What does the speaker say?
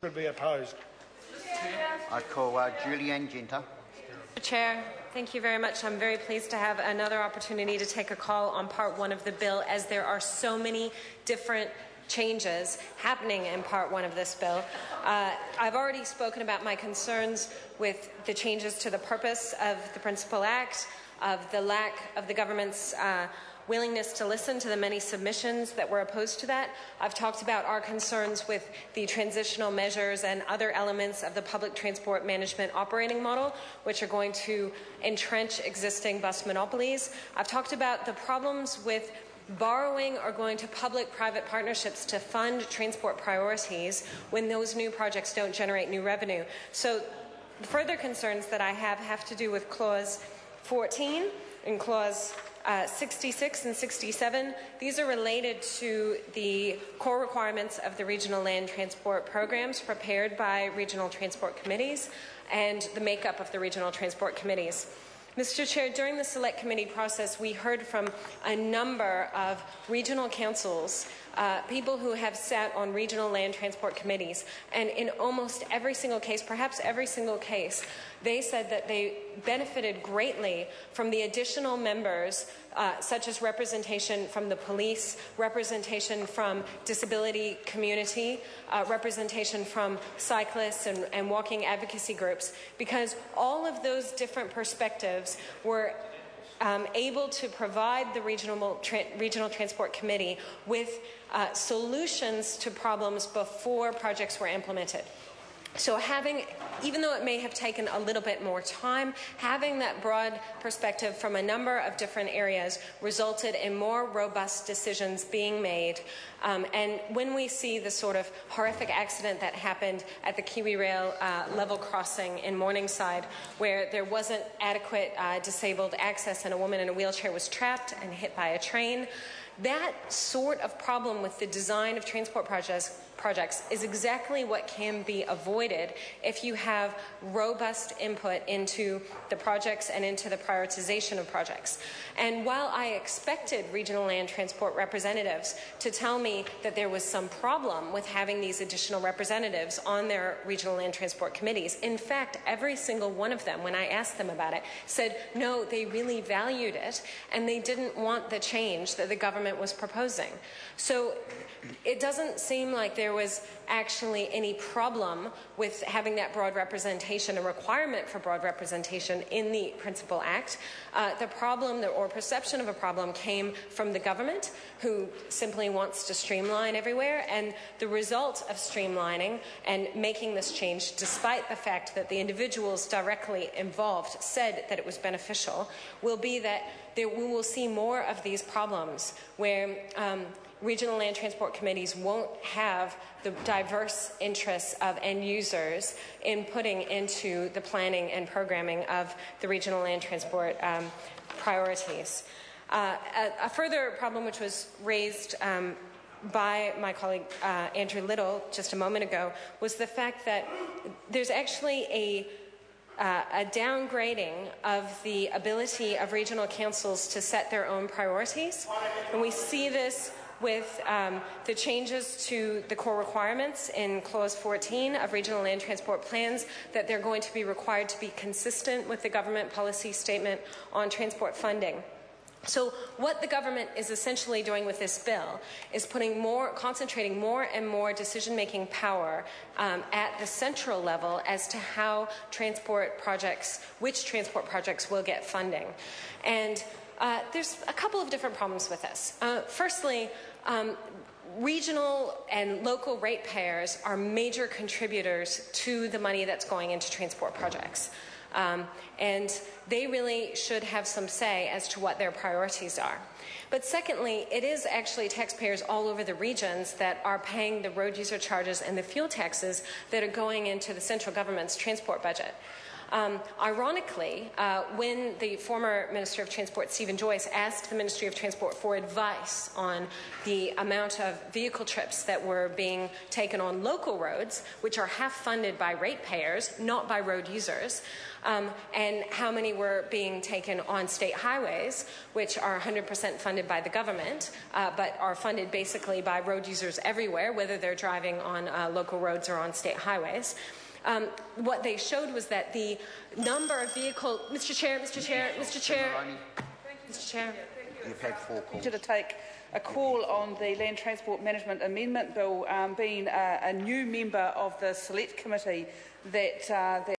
Would be opposed. I call Julianne Genter. Chair, thank you very much. I'm very pleased to have another opportunity to take a call on Part 1 of the bill, as there are so many different changes happening in Part 1 of this bill. I've already spoken about my concerns with the changes to the purpose of the Principal Act, of the lack of the government's willingness to listen to the many submissions that were opposed to that. I've talked about our concerns with the transitional measures and other elements of the public transport management operating model, which are going to entrench existing bus monopolies. I've talked about the problems with borrowing or going to public-private partnerships to fund transport priorities when those new projects don't generate new revenue. So the further concerns that I have to do with Clause 14 and Clause 66 and 67. These are related to the core requirements of the regional land transport programs prepared by regional transport committees and the makeup of the regional transport committees. Mr. Chair, during the Select Committee process, we heard from a number of regional councils, people who have sat on regional land transport committees, and in almost every single case, perhaps every single case, they said that they benefited greatly from the additional members, such as representation from the police, representation from disability community, representation from cyclists and walking advocacy groups, because all of those different perspectives were able to provide the Regional Transport Committee with solutions to problems before projects were implemented. So even though it may have taken a little bit more time, having that broad perspective from a number of different areas resulted in more robust decisions being made. And when we see the sort of horrific accident that happened at the Kiwi Rail level crossing in Morningside, where there wasn't adequate disabled access and a woman in a wheelchair was trapped and hit by a train, that sort of problem with the design of transport projects is exactly what can be avoided if you have robust input into the projects and into the prioritization of projects. And while I expected regional land transport representatives to tell me that there was some problem with having these additional representatives on their regional land transport committees, in fact, every single one of them, when I asked them about it, said no, they really valued it and they didn't want the change that the government was proposing. So it doesn't seem like there was actually any problem with having that broad representation, a requirement for broad representation in the Principal Act. The problem or perception of a problem came from the government, who simply wants to streamline everywhere, and the result of streamlining and making this change, despite the fact that the individuals directly involved said that it was beneficial, will be that we will see more of these problems where regional land transport committees won't have the diverse interests of end users inputting into the planning and programming of the regional land transport priorities. A further problem which was raised by my colleague Andrew Little just a moment ago was the fact that there's actually a downgrading of the ability of regional councils to set their own priorities. And we see this with the changes to the core requirements in Clause 14 of regional land transport plans, that they're going to be required to be consistent with the government policy statement on transport funding. So what the government is essentially doing with this bill is concentrating more and more decision-making power at the central level as to how which transport projects will get funding. And there's a couple of different problems with this. Firstly, regional and local ratepayers are major contributors to the money that's going into transport projects. And they really should have some say as to what their priorities are. But secondly, it is actually taxpayers all over the regions that are paying the road user charges and the fuel taxes that are going into the central government's transport budget. Ironically, when the former Minister of Transport, Stephen Joyce, asked the Ministry of Transport for advice on the amount of vehicle trips that were being taken on local roads, which are half funded by ratepayers, not by road users, and how many were being taken on state highways, which are 100% funded by the government, but are funded basically by road users everywhere, whether they're driving on local roads or on state highways. What they showed was that the number of vehicle... Mr. Chair, You've had 4 calls. To take a call on the Land Transport Management Amendment Bill, being a new member of the Select Committee that